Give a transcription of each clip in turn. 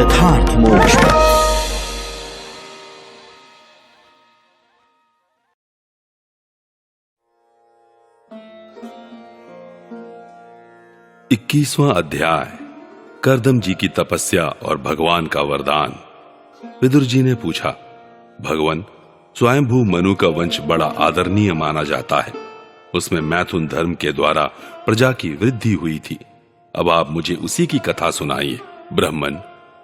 यथार्थ मोक्ष पथ। इक्कीसवां अध्याय, कर्दम जी की तपस्या और भगवान का वरदान। विदुर जी ने पूछा, भगवान, स्वयंभू मनु का वंश बड़ा आदरणीय माना जाता है। उसमें मैथुन धर्म के द्वारा प्रजा की वृद्धि हुई थी। अब आप मुझे उसी की कथा सुनाइए। ब्राह्मण,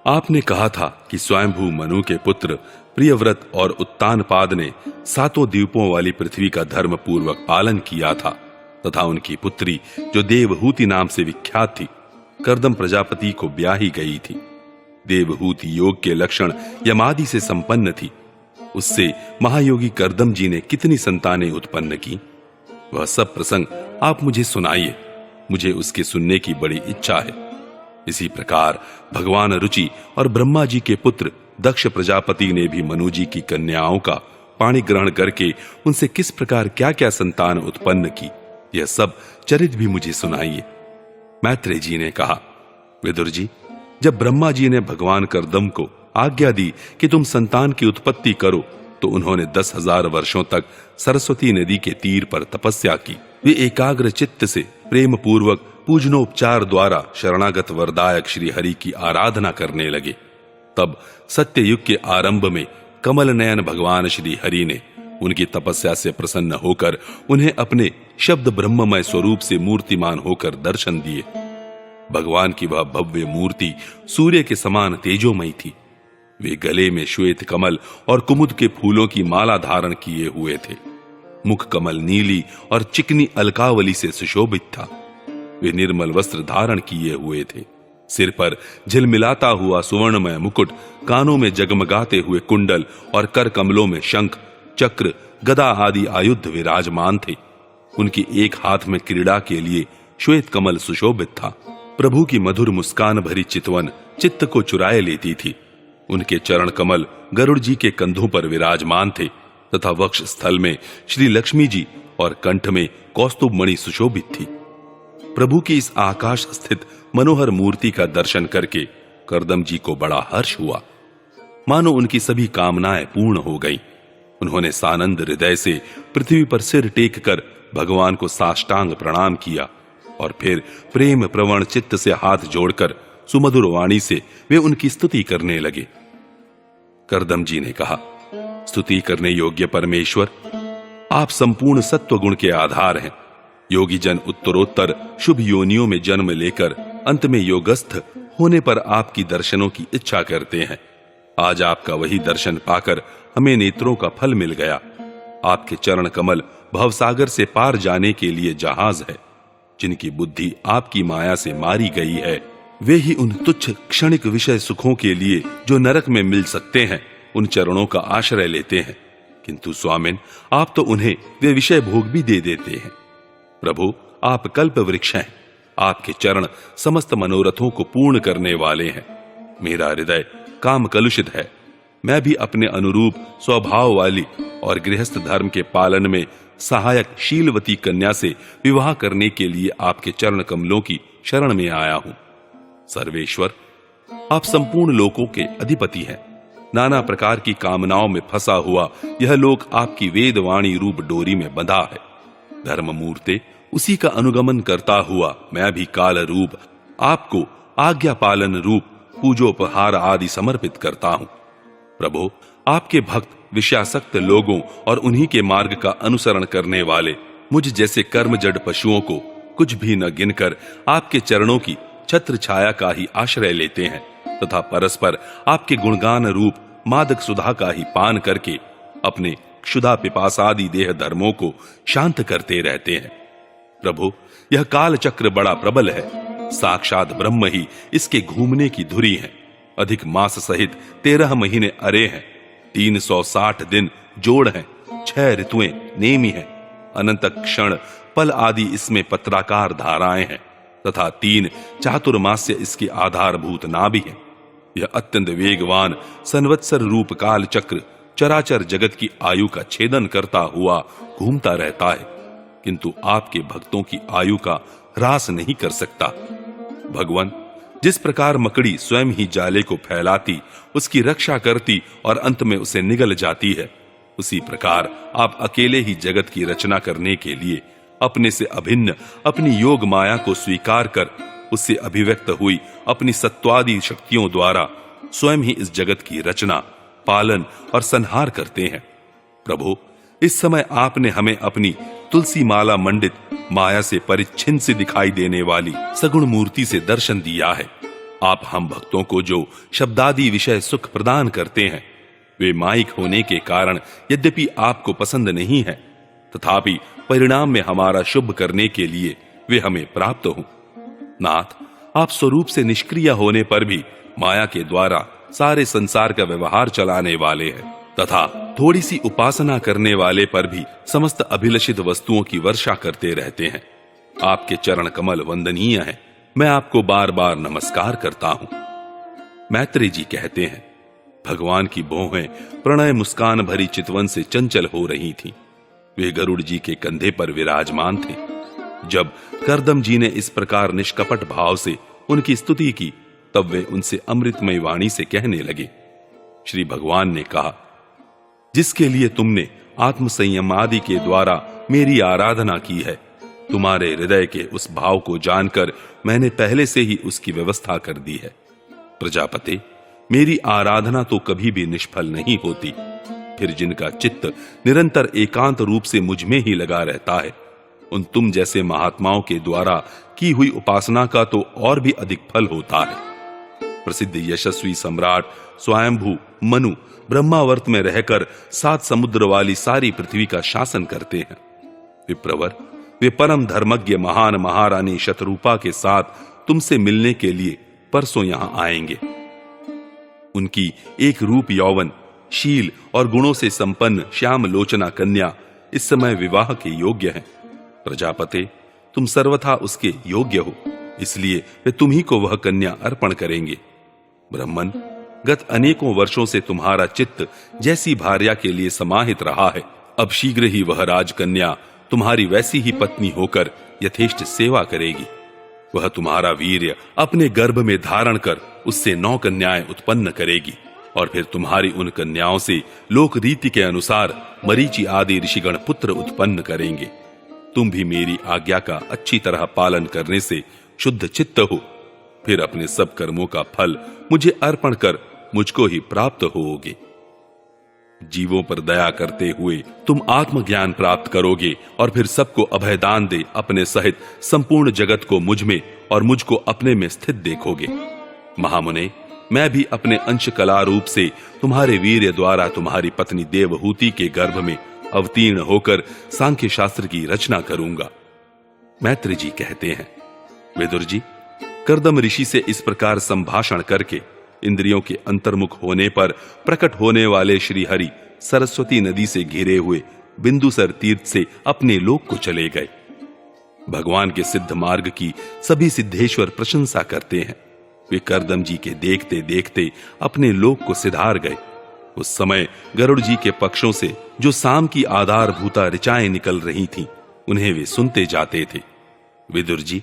आपने कहा था कि स्वयंभू मनु के पुत्र प्रियव्रत और उत्तानपाद ने 7 द्वीपों वाली पृथ्वी का धर्म पूर्वक पालन किया था तथा उनकी पुत्री, जो देवहूति नाम से विख्यात थी, कर्दम प्रजापति को ब्याही गई थी। देवहूति योग के लक्षण यमादि से संपन्न थी। उससे महायोगी कर्दम जी ने कितनी संतानें उत्पन्न की, वह सब प्रसंग आप मुझे सुनाइए। मुझे उसके सुनने की बड़ी इच्छा है। इसी प्रकार भगवान रुचि और ब्रह्मा जी के पुत्र दक्ष प्रजापति ने भी मनु जी की कन्याओं का पाणी ग्रहण करके उनसे किस प्रकार क्या क्या संतान उत्पन्न की, यह सब चरित भी मुझे सुनाइए। मैत्रेय जी ने कहा, विदुर जी, जब ब्रह्मा जी ने भगवान कर्दम को आज्ञा दी कि तुम संतान की उत्पत्ति करो, तो उन्होंने 10,000 वर्षों तक सरस्वती नदी के तीर पर तपस्या की। वे एकाग्र चित्त से प्रेम पूर्वक पूजनोपचार द्वारा शरणागत वरदायक श्री हरि की आराधना करने लगे। तब सत्ययुग के आरंभ में कमल नयन भगवान श्री हरि ने उनकी तपस्या से प्रसन्न होकर उन्हें अपने शब्द ब्रह्ममय स्वरूप से मूर्तिमान होकर दर्शन दिए। भगवान की वह भव्य मूर्ति सूर्य के समान तेजोमयी थी। वे गले में श्वेत कमल और कुमुद के फूलों की माला धारण किए हुए थे। मुख कमल नीली और चिकनी अलकावली से सुशोभित था। वे निर्मल वस्त्र धारण किए हुए थे। सिर पर झिलमिलाता हुआ सुवर्णमय मुकुट, कानों में जगमगाते हुए कुंडल और कर कमलों में शंख, चक्र, गदा आदि आयुध विराजमान थे। उनकी एक हाथ में क्रीड़ा के लिए श्वेत कमल सुशोभित था। प्रभु की मधुर मुस्कान भरी चितवन चित्त को चुराए लेती थी। उनके चरण कमल गरुड़ जी के कंधों पर विराजमान थे तथा वक्ष स्थल में श्री लक्ष्मी जी और कंठ में कौस्तुभ मणि सुशोभित थी। प्रभु की इस आकाश स्थित मनोहर मूर्ति का दर्शन करके कर्दम जी को बड़ा हर्ष हुआ, मानो उनकी सभी कामनाएं पूर्ण हो गईं। उन्होंने सानंद हृदय से पृथ्वी पर सिर टेक कर भगवान को साष्टांग प्रणाम किया और फिर प्रेम प्रवण चित्त से हाथ जोड़कर सुमधुर वाणी से वे उनकी स्तुति करने लगे। कर्दम जी ने कहा, स्तुति करने योग्य परमेश्वर, आप संपूर्ण सत्व गुण के आधार हैं। योगी जन उत्तरोत्तर शुभ योनियों में जन्म लेकर अंत में योगस्थ होने पर आपकी दर्शनों की इच्छा करते हैं। आज आपका वही दर्शन पाकर हमें नेत्रों का फल मिल गया। आपके चरण कमल भवसागर से पार जाने के लिए जहाज है। जिनकी बुद्धि आपकी माया से मारी गई है, वे ही उन तुच्छ क्षणिक विषय सुखों के लिए जो नरक में मिल सकते हैं, उन चरणों का आश्रय लेते हैं। किंतु स्वामिन, आप तो उन्हें वे विषय भोग भी दे देते हैं। प्रभु, आप कल्प वृक्ष हैं। आपके चरण समस्त मनोरथों को पूर्ण करने वाले हैं। मेरा हृदय काम कलुषित है। मैं भी अपने अनुरूप स्वभाव वाली और गृहस्थ धर्म के पालन में सहायक शीलवती कन्या से विवाह करने के लिए आपके चरण कमलों की शरण में आया हूं। सर्वेश्वर, आप संपूर्ण लोकों के अधिपति हैं। नाना प्रकार की कामनाओं में फंसा हुआ यह लोक आपकी वेदवाणी रूप डोरी में बंधा है। धर्म मूर्ते, उसी का अनुगमन करता हुआ मैं भी काल रूप आपको आज्ञा पालन रूप पूजोपहार आदि समर्पित करता हूं। प्रभु, आपके भक्त विषयासक्त लोगों और उन्हीं के मार्ग का अनुसरण करने वाले मुझ जैसे कर्मजड पशुओं को कुछ भी न गिनकर आपके चरणों की छत्र छाया का ही आश्रय लेते हैं तथा परस्पर आपके गुणगान रूप मादक सुधा का ही पान करके अपने क्षुधा पिपासादि देह धर्मों को शांत करते रहते हैं। प्रभु, यह काल चक्र बड़ा प्रबल है। साक्षात ब्रह्म ही इसके घूमने की धुरी है। अधिक मास सहित 13 महीने अरे हैं। 360 दिन जोड़ हैं। 6 ऋतुएं नेमी हैं। अनंत क्षण पल आदि इसमें पत्राकार धाराएं हैं तथा 3 चातुर्मास्य इसकी आधारभूत नाभि है। यह अत्यंत वेगवान संवत्सर रूप काल चक्र चराचर जगत की आयु का छेदन करता हुआ घूमता रहता है, किंतु आपके भक्तों की आयु का ह्रास नहीं कर सकता। भगवान, जिस प्रकार मकड़ी स्वयं ही जाले को फैलाती, उसकी रक्षा करती और अंत में उसे निगल जाती है, उसी प्रकार आप अकेले ही जगत की रचना करने के लिए अपने से अभिन्न अपनी योग माया को स्वीकार कर उससे अभिव्यक्त हुई अपनी सत्वादि शक्तियों द्वारा स्वयं ही इस जगत की रचना, पालन और संहार करते हैं। प्रभु, इस समय आपने हमें अपनी तुलसी माला मंडित माया से परिच्छिन्न से दिखाई देने वाली सगुण मूर्ति से दर्शन दिया है। आप हम भक्तों को जो शब्दादि विषय सुख प्रदान करते हैं, वे माइक होने के कारण यद्यपि आपको पसंद नहीं है, तथापि परिणाम में हमारा शुभ करने के लिए वे हमें प्राप्त हों। नाथ, आप स्वरूप से निष्क्रिय होने पर भी माया के द्वारा सारे संसार का व्यवहार चलाने वाले हैं, तथा थोड़ी सी उपासना करने वाले पर भी समस्त अभिलषित वस्तुओं की वर्षा करते रहते हैं। आपके चरण कमल वंदनीय हैं, मैं आपको बार बार नमस्कार करता हूं। मैत्रेय जी कहते हैं, भगवान की भौहें प्रणय मुस्कान भरी चितवन से चंचल हो रही थीं। वे गरुड़ जी के कंधे पर विराजमान थे। जब कर्दम जी ने इस प्रकार निष्कपट भाव से उनकी स्तुति की, तब वे उनसे अमृतमय वाणी से कहने लगे। श्री भगवान ने कहा, जिसके लिए तुमने आत्म संयम आदि के द्वारा मेरी आराधना की है, तुम्हारे हृदय के उस भाव को जानकर मैंने पहले से ही उसकी व्यवस्था कर दी है। प्रजापते, मेरी आराधना तो कभी भी निष्फल नहीं होती। फिर जिनका चित्त निरंतर एकांत रूप से मुझ में ही लगा रहता है, उन तुम जैसे महात्माओं के द्वारा की हुई उपासना का तो और भी अधिक फल होता है। प्रसिद्ध यशस्वी सम्राट स्वयंभू मनु ब्रह्मावर्त में रहकर 7 समुद्र वाली सारी पृथ्वी का शासन करते हैं। विप्रवर, वे परम धर्मज्ञ महान महारानी शतरूपा के साथ तुमसे मिलने के लिए परसों यहां आएंगे। उनकी एक रूप यौवन, शील और गुणों से संपन्न श्याम लोचना कन्या इस समय विवाह के योग्य है। प्रजापते, तुम सर्वथा उसके योग्य हो, इसलिए वे तुम्ही को वह कन्या अर्पण करेंगे। ब्रह्मन, गत अनेकों वर्षों से तुम्हारा चित्त जैसी भार्या के लिए समाहित रहा है, अब शीघ्र ही वह राजकन्या तुम्हारी वैसी ही पत्नी होकर यथेष्ट सेवा करेगी। वह तुम्हारा वीर्य अपने गर्भ में धारण कर उससे 9 कन्याएं उत्पन्न करेगी, और फिर तुम्हारी उन कन्याओं से लोक रीति के अनुसार मरीचि आदि ऋषिगण पुत्र उत्पन्न करेंगे। तुम भी मेरी आज्ञा का अच्छी तरह पालन करने से शुद्ध चित्त हो, फिर अपने सब कर्मों का फल मुझे अर्पण कर मुझको ही प्राप्त होोगे। जीवों पर दया करते हुए तुम आत्मज्ञान प्राप्त करोगे, और फिर सबको अभयदान दे अपने सहित संपूर्ण जगत को मुझ में और मुझको अपने में स्थित देखोगे। महामुने, मैं भी अपने अंश कला रूप से तुम्हारे वीर्य द्वारा तुम्हारी पत्नी देवहूति के गर्भ में अवतीर्ण होकर सांख्य शास्त्र की रचना करूंगा। मैत्रेय जी कहते हैं, विदुर जी, कर्दम ऋषि से इस प्रकार संभाषण करके इंद्रियों के अंतर्मुख होने पर प्रकट होने वाले श्री हरि सरस्वती नदी से घिरे हुए बिंदुसर तीर्थ से अपने लोक को चले गए। भगवान के सिद्ध मार्ग की सभी सिद्धेश्वर प्रशंसा करते हैं। वे कर्दम जी के देखते देखते अपने लोक को सिधार गए। उस समय गरुड़ जी के पक्षों से जो साम की आधारभूता ऋचाएं निकल रही थीं, उन्हें वे सुनते जाते थे। विदुर जी,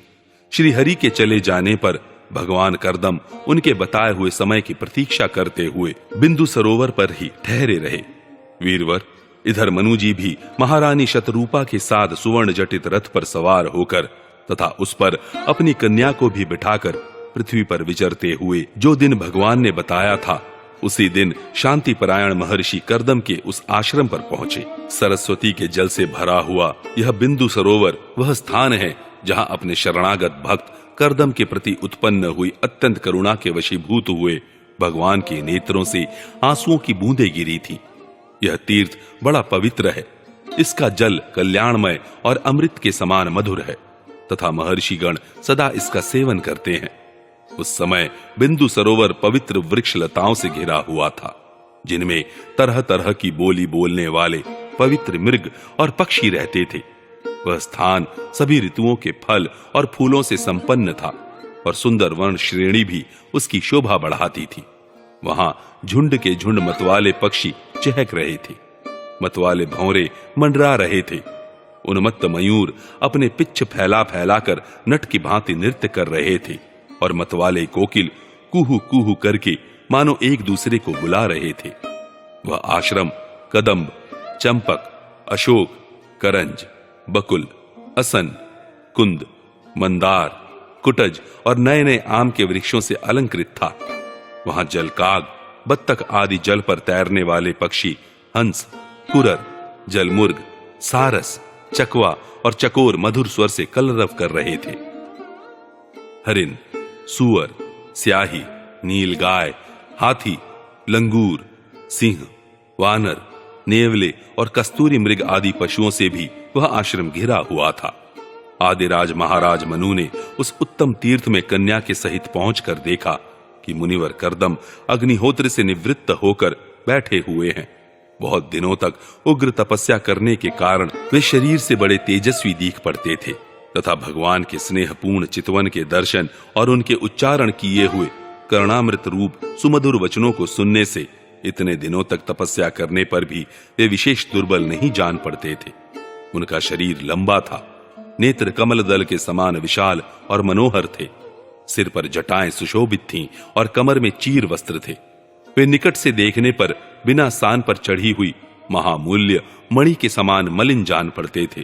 श्री हरि के चले जाने पर भगवान कर्दम उनके बताए हुए समय की प्रतीक्षा करते हुए बिंदु सरोवर पर ही ठहरे रहे। वीरवर, इधर मनु जी भी महारानी शतरूपा के साथ सुवर्ण जटित रथ पर सवार होकर तथा उस पर अपनी कन्या को भी बिठाकर पृथ्वी पर विचरते हुए जो दिन भगवान ने बताया था, उसी दिन शांति परायण महर्षि कर्दम के उस आश्रम पर पहुंचे। सरस्वती के जल से भरा हुआ यह बिंदु सरोवर वह स्थान है जहां अपने शरणागत भक्त कर्दम के प्रति उत्पन्न हुई अत्यंत करुणा के वशीभूत हुए भगवान के नेत्रों से आंसुओं की बूंदें गिरी थी। यह तीर्थ बड़ा पवित्र है। इसका जल कल्याणमय और अमृत के समान मधुर है तथा महर्षिगण सदा इसका सेवन करते हैं। उस समय बिंदु सरोवर पवित्र वृक्ष लताओं से घिरा हुआ था, जिनमें तरह तरह की बोली बोलने वाले पवित्र मृग और पक्षी रहते थे। वह स्थान सभी ऋतुओं के फल और फूलों से संपन्न था और सुंदर वर्ण श्रेणी भी उसकी शोभा बढ़ाती थी। वहां झुंड के झुंड मतवाले पक्षी चहक रहे थे, मतवाले भौरे मंडरा रहे थे। उन्मत्त मयूर अपने पिच्छ फैला फैलाकर नट की भांति नृत्य कर रहे थे। और मतवाले कोकिल कुहू कुहू करके मानो एक दूसरे को बुला रहे थे। वह आश्रम कदम्ब, चंपक, अशोक, करंज, बकुल, असन, कुंद, मंदार, कुटज और नए नए आम के वृक्षों से अलंकृत था। वहां जलकाग, बत्तख आदि जल पर तैरने वाले पक्षी, हंस, कुरर, जलमुर्ग, सारस, चकवा और चकोर मधुर स्वर से कलरव कर रहे थे। हरिन, सुअर, स्याही, नीलगाय, हाथी, लंगूर, सिंह, वानर, नेवले और कस्तूरी मृग आदि पशुओं से भी वह आश्रम घिरा हुआ था। आदिराज महाराज मनु ने उस उत्तम तीर्थ में कन्या के सहित पहुंचकर देखा कि मुनिवर कर्दम अग्निहोत्र से निवृत्त होकर बैठे हुए हैं। बहुत दिनों तक उग्र तपस्या करने के कारण वे शरीर से बड़े तेजस्वी दिख पड़ते थे तथा भगवान के स्नेहपूर्ण चितवन के दर्शन और उनके उच्चारण किए हुए कर्णामृत रूप सुमधुर वचनों को सुनने से इतने दिनों तक तपस्या करने पर भी वे विशेष दुर्बल नहीं जान पड़ते थे। उनका शरीर लंबा था, नेत्र कमल दल के समान विशाल और मनोहर थे, सिर पर जटाएं सुशोभित थीं और कमर में चीर वस्त्र थे। वे निकट से देखने पर बिना सान पर चढ़ी हुई महामूल्य मणि के समान मलिन जान पड़ते थे।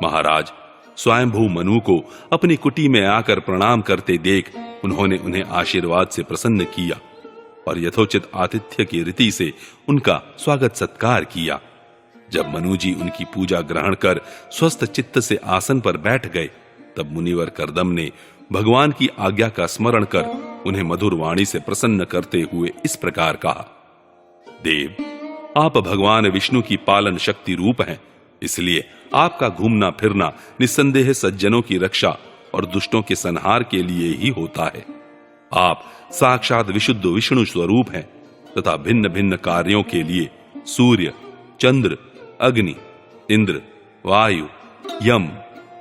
महाराज स्वयंभू मनु को अपनी कुटी में आकर प्रणाम करते देख उन्होंने उन्हें आशीर्वाद से प्रसन्न किया और यथोचित आतिथ्य की रीति से उनका स्वागत सत्कार किया। जब मनु जी उनकी पूजा ग्रहण कर स्वस्थ चित्त से आसन पर बैठ गए, तब मुनिवर कर्दम ने भगवान की आज्ञा का स्मरण कर उन्हें मधुर वाणी से प्रसन्न करते हुए इस प्रकार कहा, देव, आप भगवान विष्णु की पालन शक्ति रूप हैं, इसलिए आपका घूमना फिरना निस्संदेह सज्जनों की रक्षा और दुष्टों के संहार के लिए ही होता है। आप साक्षात विशुद्ध विष्णु स्वरूप हैं तथा भिन्न भिन्न कार्यों के लिए सूर्य, चंद्र, अग्नि, इंद्र, वायु, यम,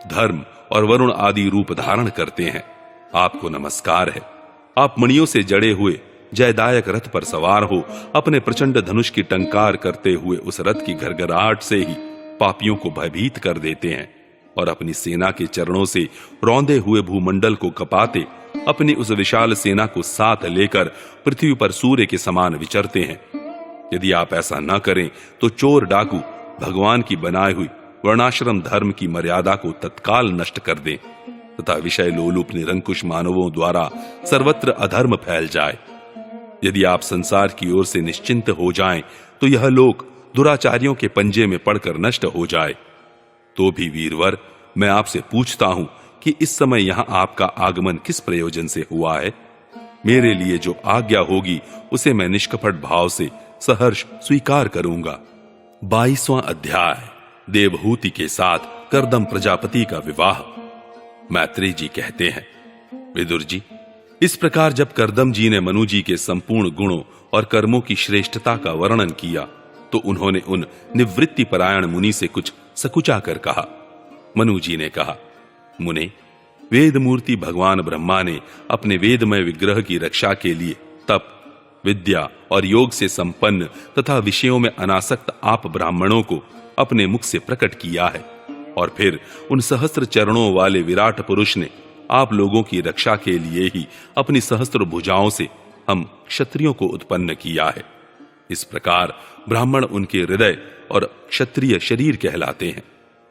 धर्म और वरुण आदि रूप धारण करते हैं। आपको नमस्कार है। आप मणियों से जड़े हुए जयदायक रथ पर सवार हो अपने प्रचंड धनुष की टंकार करते हुए उस रथ की घरघराहट से ही पापियों को भयभीत कर देते हैं और अपनी सेना के चरणों से रौंदे हुए भूमंडल को कपाते अपनी उस विशाल सेना को साथ लेकर पृथ्वी पर सूर्य के समान विचरते हैं। यदि आप ऐसा न करें तो चोर डाकू भगवान की बनाई हुई वर्णाश्रम धर्म की मर्यादा को तत्काल नष्ट कर दें तथा विषय लोलुप निरंकुश मानवों द्वारा सर्वत्र अधर्म फैल जाए। यदि आप संसार की ओर से निश्चिंत हो जाएं, तो यह लोक दुराचारियों के पंजे में पड़कर नष्ट हो जाए। तो भी वीरवर, मैं आपसे पूछता हूं कि इस समय यहां आपका आगमन किस प्रयोजन से हुआ है? मेरे लिए जो आज्ञा होगी उसे मैं निष्कपट भाव से सहर्ष स्वीकार करूंगा। 22वां अध्याय, देवहूति के साथ कर्दम प्रजापति का विवाह। मैत्रेय जी कहते हैं, विदुर जी, इस प्रकार जब कर्दम जी ने मनु जी के संपूर्ण गुणों और कर्मों की श्रेष्ठता का वर्णन किया तो उन्होंने उन निवृत्ति परायण मुनि से कुछ सकुचा कर कहा। मनु जी ने कहा, मुने, वेद मूर्ति भगवान ब्रह्मा ने अपने वेदमय विग्रह की रक्षा के लिए तप, विद्या और योग से संपन्न तथा विषयों में अनासक्त आप ब्राह्मणों को अपने मुख से प्रकट किया है और फिर उन सहस्त्र चरणों वाले विराट पुरुष ने आप लोगों की रक्षा के लिए ही अपनी सहस्त्र भुजाओं से हम क्षत्रियों को उत्पन्न किया है। इस प्रकार ब्राह्मण उनके हृदय और क्षत्रिय शरीर कहलाते हैं।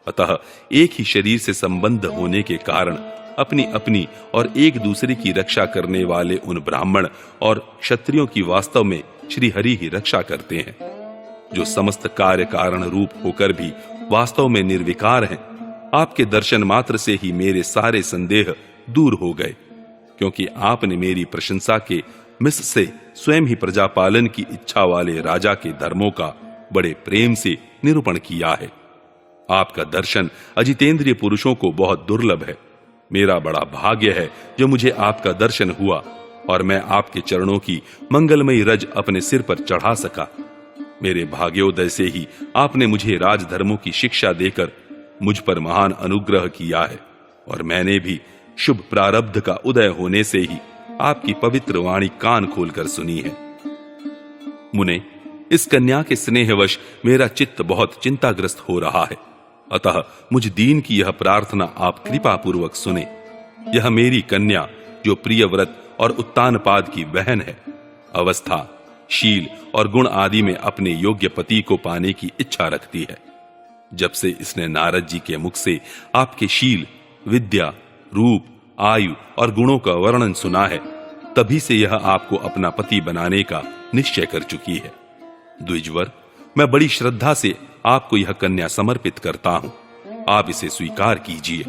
अतः एक ही शरीर से संबंध होने के कारण अपनी अपनी और एक दूसरे की रक्षा करने वाले उन ब्राह्मण और क्षत्रियों की वास्तव में श्री हरि ही रक्षा करते हैं, जो समस्त कार्य कारण रूप होकर भी वास्तव में निर्विकार हैं। आपके दर्शन मात्र से ही मेरे सारे संदेह दूर हो गए, क्योंकि आपने मेरी प्रशंसा के मिस से स्वयं ही प्रजापालन की इच्छा वाले राजा के धर्मों का बड़े प्रेम से निरूपण किया है। आपका दर्शन अजितेंद्रिय पुरुषों को बहुत दुर्लभ है। मेरा बड़ा भाग्य है जो मुझे आपका दर्शन हुआ और मैं आपके चरणों की मंगलमयी रज अपने सिर पर चढ़ा सका। मेरे भाग्योदय से ही आपने मुझे राजधर्मों की शिक्षा देकर मुझ पर महान अनुग्रह किया है और मैंने भी शुभ प्रारब्ध का उदय होने से ही आपकी पवित्र वाणी कान खोलकर सुनी है। मुने, इस कन्या के स्नेहवश मेरा चित्त बहुत चिंताग्रस्त हो रहा है, अतः मुझ दीन की यह प्रार्थना आप कृपा पूर्वक सुने। यह मेरी कन्या जो प्रियव्रत और उत्तानपाद की बहन है, अवस्था, शील और गुण आदि में अपने योग्य पति को पाने की इच्छा रखती है। जब से इसने नारद जी के मुख से आपके शील, विद्या, रूप, आयु और गुणों का वर्णन सुना है, तभी से यह आपको अपना पति बनाने का निश्चय कर चुकी है। द्विजवर, मैं बड़ी श्रद्धा से आपको यह कन्या समर्पित करता हूं। आप इसे स्वीकार कीजिए।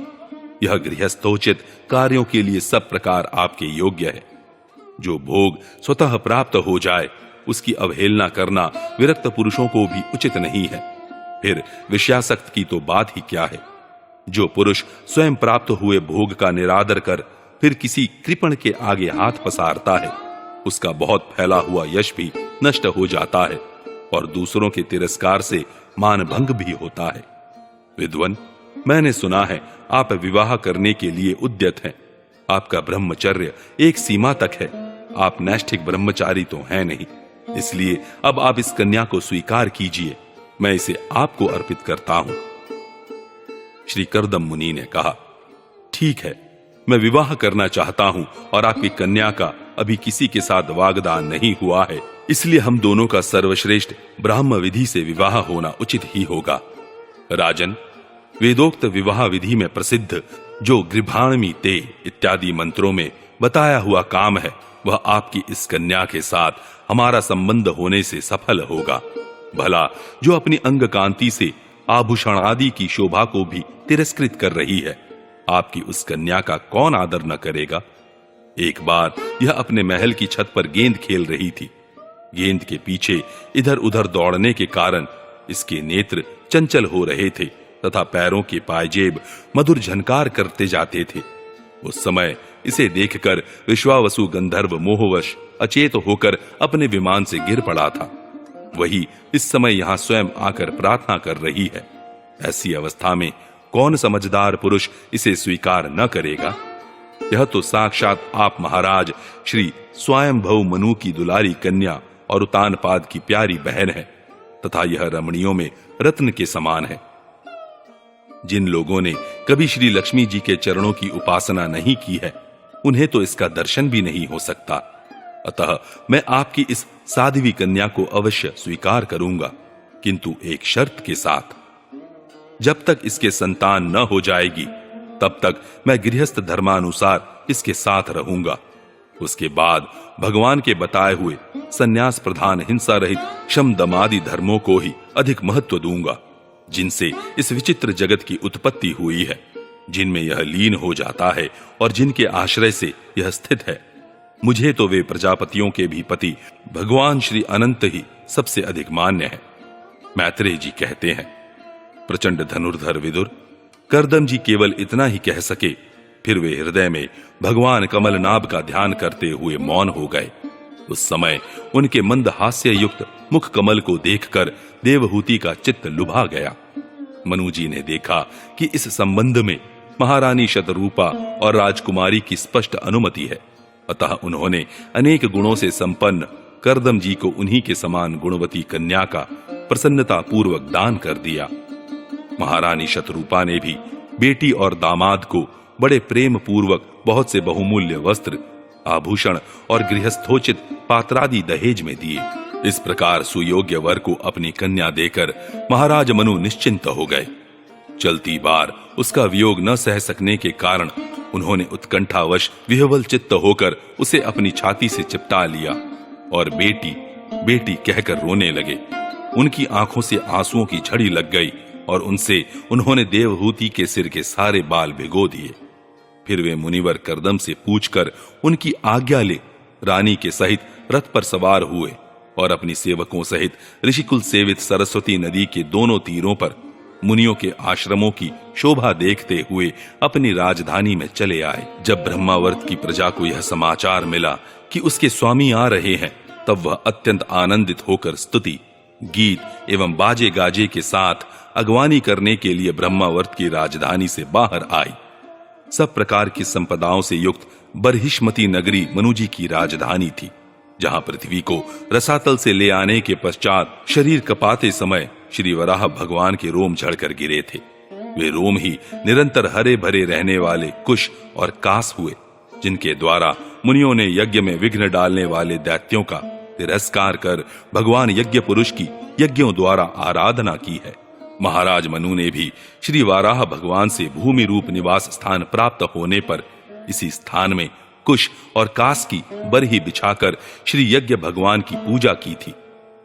यह गृहस्थोचित कार्यों के लिए सब प्रकार आपके योग्य है। जो भोग स्वतः प्राप्त हो जाए, उसकी अवहेलना करना विरक्त पुरुषों को भी उचित नहीं है। फिर विषयासक्त की तो बात ही क्या है। जो पुरुष स्वयं प्राप्त हुए भोग का निरादर कर फिर किसी कृपण के आगे हाथ पसारता है, उसका बहुत फैला हुआ यश भी नष्ट हो जाता है और दूसरों के तिरस्कार से मान भंग भी होता है। विद्वन, मैंने सुना है आप विवाह करने के लिए उद्यत हैं। आपका ब्रह्मचर्य एक सीमा तक है। आप नैष्ठिक ब्रह्मचारी तो हैं नहीं, इसलिए अब आप इस कन्या को स्वीकार कीजिए। मैं इसे आपको अर्पित करता हूं। श्री कर्दम मुनि ने कहा, ठीक है, मैं विवाह करना चाहता हूं और आपकी कन्या का अभी किसी के साथ वागदान नहीं हुआ है, इसलिए हम दोनों का सर्वश्रेष्ठ ब्राह्म विधि से विवाह होना उचित ही होगा। राजन, वेदोक्त विवाह विधि में प्रसिद्ध जो गृभाणमी ते इत्यादि मंत्रों में बताया हुआ काम है, वह आपकी इस कन्या के साथ हमारा संबंध होने से सफल होगा। भला जो अपनी अंग कांति से आभूषण आदि की शोभा को भी तिरस्कृत कर रही है, आपकी उस कन्या का कौन आदर न करेगा। एक बार यह अपने महल की छत पर गेंद खेल रही थी। गेंद के पीछे इधर उधर दौड़ने के कारण इसके नेत्र चंचल हो रहे थे तथा पैरों के पायजेब मधुर झनकार करते जाते थे। उस समय इसे देखकर विश्वावसु गंधर्व मोहवश अचेत होकर अपने विमान से गिर पड़ा था। वही इस समय यहां स्वयं आकर प्रार्थना कर रही है। ऐसी अवस्था में कौन समझदार पुरुष इसे स्वीकार न करेगा। यह तो साक्षात आप महाराज श्री स्वयंभव मनु की दुलारी कन्या और उतानपाद की प्यारी बहन है तथा यह रमणियों में रत्न के समान है। जिन लोगों ने कभी श्री लक्ष्मी जी के चरणों की उपासना नहीं की है, उन्हें तो इसका दर्शन भी नहीं हो सकता। अतः मैं आपकी इस साध्वी कन्या को अवश्य स्वीकार करूंगा, किंतु एक शर्त के साथ। जब तक इसके संतान न हो जाएगी, तब तक मैं गृहस्थ धर्मानुसार इसके साथ रहूंगा। उसके बाद भगवान के बताए हुए संन्यास प्रधान हिंसा रहित शम दमादि धर्मों को ही अधिक महत्व दूंगा, जिनसे इस विचित्र जगत की उत्पत्ति हुई है, जिनमें यह लीन हो जाता है और जिनके आश्रय से यह स्थित है। मुझे तो वे प्रजापतियों के भी पति भगवान श्री अनंत ही सबसे अधिक मान्य है। मैत्रेय जी कहते हैं, प्रचंड धनुर्धर विदुर, कर्दम जी केवल इतना ही कह सके, फिर वे हृदय में भगवान कमलनाभ का ध्यान करते हुए मौन हो गए। उस समय उनके मंद हास्य युक्त मुख कमल को देखकर देवहूति का चित्त लुभा गया। मनु जी ने देखा कि इस संबंध में महारानी शतरूपा और राजकुमारी की स्पष्ट अनुमति है, अतः उन्होंने अनेक गुणों से संपन्न कर्दम जी को उन्हीं के समान गुणवती कन्या का प्रसन्नता पूर्वक दान कर दिया। महारानी शतरूपा ने भी बेटी और दामाद को बड़े प्रेम पूर्वक बहुत से बहुमूल्य वस्त्र, आभूषण और गृहस्थोचित पात्रादि दहेज में दिए। इस प्रकार सुयोग्य वर को अपनी कन्या देकर महाराज मनु निश्चिंत हो गए। चलती बार उसका वियोग न सह सकने के कारण उन्होंने उत्कंठावश विह्वल चित्त होकर उसे अपनी छाती से चिपटा लिया और बेटी बेटी कहकर रोने लगे। उनकी आंखों से आंसुओं की झड़ी लग गई और उनसे उन्होंने देवहूति के सिर के सारे बाल भिगो दिए। फिर वे मुनिवर कर्दम से पूछकर उनकी आज्ञा ले रानी के सहित रथ पर सवार हुए और अपनी सेवकों सहित ऋषिकुल सेवित सरस्वती नदी के दोनों तीरों पर मुनियों के आश्रमों की शोभा देखते हुए अपनी राजधानी में चले आए। जब ब्रह्मावर्त की प्रजा को यह समाचार मिला कि उसके स्वामी आ रहे हैं, तब वह अत्यंत आनंदित होकर स्तुति, गीत एवं बाजे गाजे के साथ अगवानी करने के लिए ब्रह्मावर्त की राजधानी से बाहर आई। सब प्रकार की संपदाओं से युक्त बरहिष्मती नगरी मनुजी की राजधानी थी, जहां पृथ्वी को रसातल से ले आने के पश्चात शरीर कपाते समय श्री वराह भगवान के रोम झड़कर गिरे थे। वे रोम ही निरंतर हरे भरे रहने वाले कुश और कास हुए। जिनके द्वारा मुनियों ने यज्ञ में विघ्न डालने वाले दैत्यों का तिरस्कार कर भगवान यज्ञ पुरुष की यज्ञों द्वारा आराधना की है। महाराज मनु ने भी श्री वाराह भगवान से भूमि रूप निवास स्थान प्राप्त होने पर इसी स्थान में कुश और कास की बरही बिछाकर श्री यज्ञ भगवान की पूजा की थी।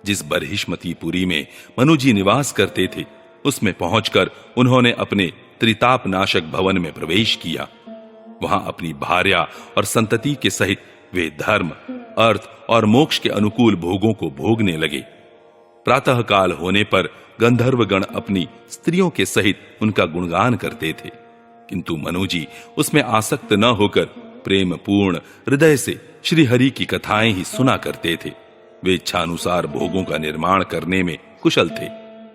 जिस बरहिष्मतीपुरी में मनु जी निवास करते थे, उसमें पहुंचकर उन्होंने अपने त्रिताप नाशक भवन में प्रवेश किया। वहां अपनी भार्या और संतति के सहित वे धर्म, अर्थ और मोक्ष के अनुकूल भोगों को भोगने लगे। प्रातः काल होने पर गंधर्वगण अपनी स्त्रियों के सहित उनका गुणगान करते थे, किंतु मनु जी उसमें आसक्त न होकर प्रेम पूर्ण हृदय से श्री हरि की कथाएं ही सुना करते थे। वे इच्छानुसार भोगों का निर्माण करने में कुशल थे,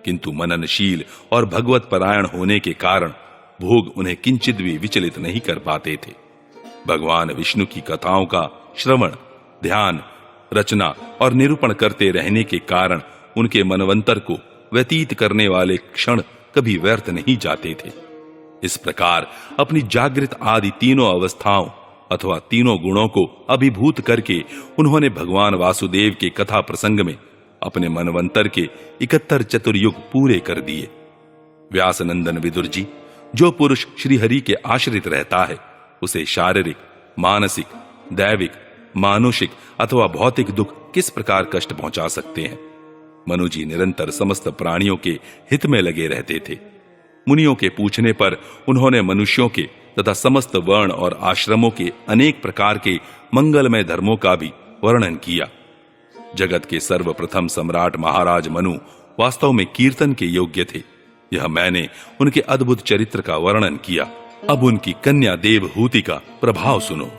किंतु मननशील और भगवत परायण होने के कारण भोग उन्हें किंचित भी विचलित नहीं कर पाते थे। भगवान विष्णु की कथाओं का श्रवण, ध्यान, रचना और निरूपण करते रहने के कारण उनके मनवंतर को व्यतीत करने वाले क्षण कभी व्यर्थ नहीं जाते थे। इस प्रकार अपनी जागृत आदि तीनों अवस्थाओं अथवा तीनों गुणों को अभिभूत करके उन्होंने भगवान वासुदेव के कथा प्रसंग में अपने मनवंतर के 71 चतुर्युग पूरे कर दिए। व्यासनंदन विदुर जी, जो पुरुष श्रीहरि के आश्रित रहता है, उसे शारीरिक, मानसिक, दैविक, मानुषिक अथवा भौतिक दुख किस प्रकार कष्ट पहुंचा सकते हैं। मनु जी निरंतर समस्त प्राणियों के हित में लगे रहते थे। मुनियों के पूछने पर उन्होंने मनुष्यों के तथा समस्त वर्ण और आश्रमों के अनेक प्रकार के मंगलमय धर्मों का भी वर्णन किया। जगत के सर्वप्रथम सम्राट महाराज मनु वास्तव में कीर्तन के योग्य थे। यह मैंने उनके अद्भुत चरित्र का वर्णन किया। अब उनकी कन्या देवहूति का प्रभाव सुनो।